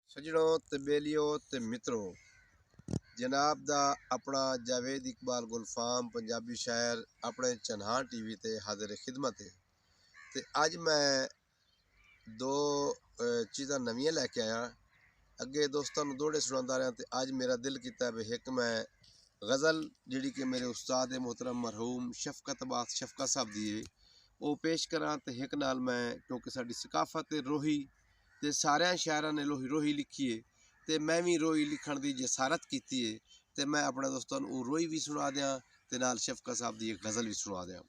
सजनों ते बेलियो ते मित्रों, जनाब दा अपना जावेद इकबाल गुलफाम पंजाबी शायर अपने चन्हां टीवी ते हाजिर खिदमत है। ते अज मैं दो चीज़ां नवियां लैके आया। अगे दोस्तों दोड़े सुनाता रहा, तो अज मेरा दिल किया भी एक मैं गज़ल जी कि मेरे उस्ताद मोहतरम मरहूम शफकत अब्बास शफकत साहब दी है वो पेश करा। तो एक नाल मैं क्योंकि साडी सकाफत रोही ते सारे शायरां ने रोही लिखी है, तो मैं भी रोही लिखण की जसारत की है। तो मैं अपने दोस्तों को रोही भी सुना दियाँ ते नाल शफकत साहब की एक गज़ल भी सुना दियाँ।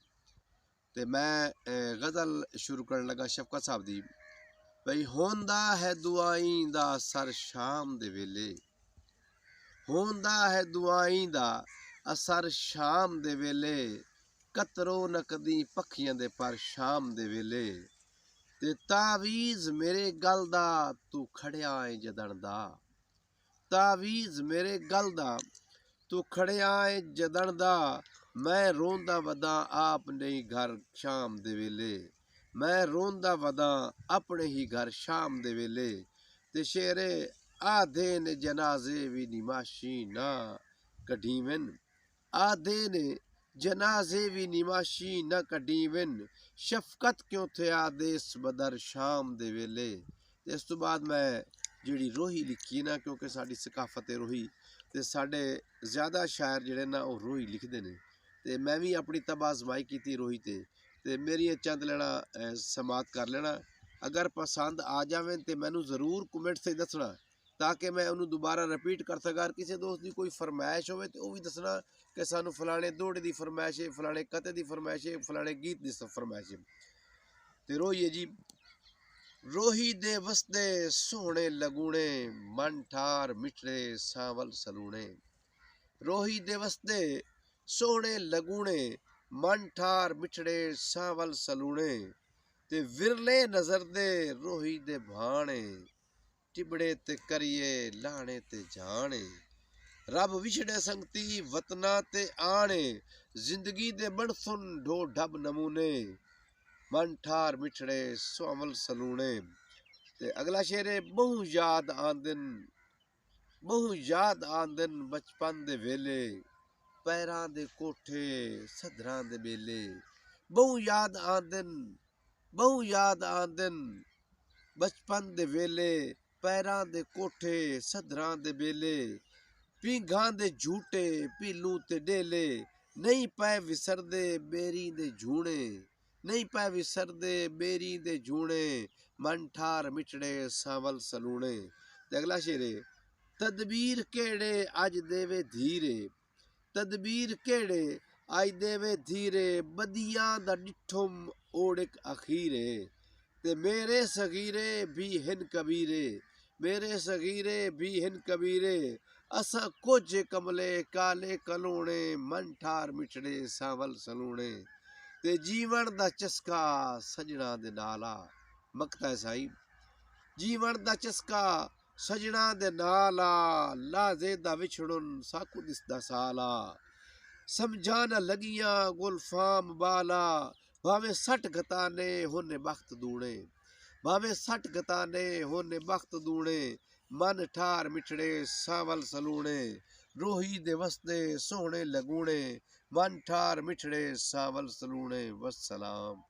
तो मैं गज़ल शुरू करन लगा शफकत साहब की। भाई होंदा है दुआई दा असर शाम दे वेले, होंदा है दुआई दा असर शाम दे वेले, कतरो न कदी पखियां दे पर शाम दे वेले। ते तावीज़ मेरे गल दा तू खड़िया है जदन दा, तावीज़ मेरे गल दा तू खड़िया है जदन दा, मैं रोंदा वदा अपने ही घर शाम दे वेले, मैं रोंदा वदा अपने ही घर शाम दे वेले। ते शेरे आधे ने जनाजे भी निमाशी ना कढ़ीवन, आधे ने जनाजे भी निमाशी न कढ़ीवन, शफकत क्यों थे आदेश बदर शाम दे वेले। इस तो बाद मैं जी रोही लिखी ना, क्योंकि साड़ी सकाफत रोही ते साढ़े ज़्यादा शायर जिहड़े ना वो रोही लिखते हैं। तो मैं भी अपनी तबाह आजमाई की रोही ते मेरी चंद लेना समात कर लेना। अगर पसंद आ जावे तो मैनू ज़रूर कमेंट से दसना, ताकि मैं उन्होंने दोबारा रिपीट कर सका। किसी दोस्त की कोई फरमाइश हो तो भी दसना कि सानू फलाने दौड़े की फरमाइश है, फलाने कते की फरमाइश है, फलाने गीत की फरमाइश है। तो रोही है जी। रोही दे वसदे सोहने लगूने, मन ठार मिठड़े सावल सलूने, रोही दे वसदे सोहने लगूने, मन ठार मिठड़े सावल सलूने। ते विरले नजर दे रोही दे भाने, टिबड़े ते करिए लाने ते जाने, रब विछड़े संगती वतना ते आने, जिंदगी दे बण सुन ढो ढब नमूने, मन ठार मिठड़े सोवल सलूने। ते अगला शेर है बहु याद आंदन, बहु याद आंदन बचपन दे वेले, पैरां दे कोठे सदरां दे बेले, बहु याद आंदन, बहु याद आंदन बचपन दे वेले, पैरां दे कोठे सदरां दे बेले, पींघां दे झूटे पीलू ते डेले, नहीं पै विसरदे बेरी दे झूणे, नहीं पै विसरदे बेरी दे झूणे, मन ठार मिठड़े सावल सलूणे। अगला शेर है तदबीर केड़े अज देवे धीरे, तदबीर केड़े अज देवे धीरे, बदियां दा डिठुम ओड़क अखीरे, ते मेरे सगीरे भी हिन कबीरे, मेरे सगीरे भी हिन कबीरे, असा कुछ कमले काले कलूने, मन ठार मिठड़े सावल सलूने। ते जीवन दा चस्का सजना दे नाला, मकता है साई, जीवन दा चस्का सजना दे नाला, लाजे दा विछड़न साकू दिसदा साला, समझा न लगियां गुलफाम बाला, भावे सट गताने होने बख्त दूणे, भावे सट गताने होने बख्त दूणे, मन ठार मिठड़े सावल सलूणे, रोही दे वसदे सोहने लगूणे, मन ठार मिठड़े सावल सलूणे। वस्सलाम।